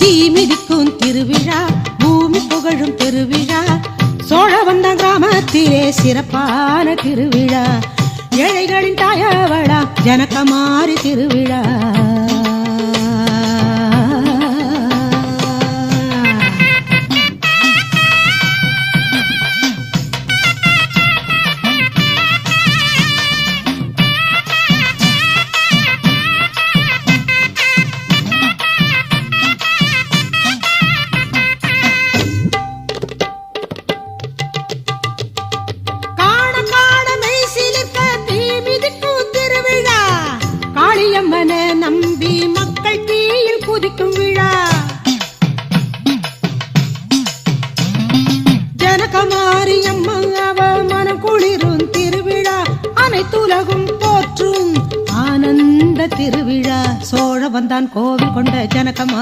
தீ மிதிக்கும் திருவிழா, பூமி புகழும் திருவிழா, சோழவந்தான் கிராமத்திலே சிறப்பான திருவிழா, ஏழைகளின் தாயவளா ஜனகமாரி திருவிழா. நம்பி மக்கள் தீயில் குதிக்கும் விழா, ஜனகமாரி அம்மா அவ மனம் குளிரும் திருவிழா, அனைத்துலகும் போற்றும் ஆனந்த திருவிழா, சோழவந்தான் கோவில் கொண்ட ஜனகமா.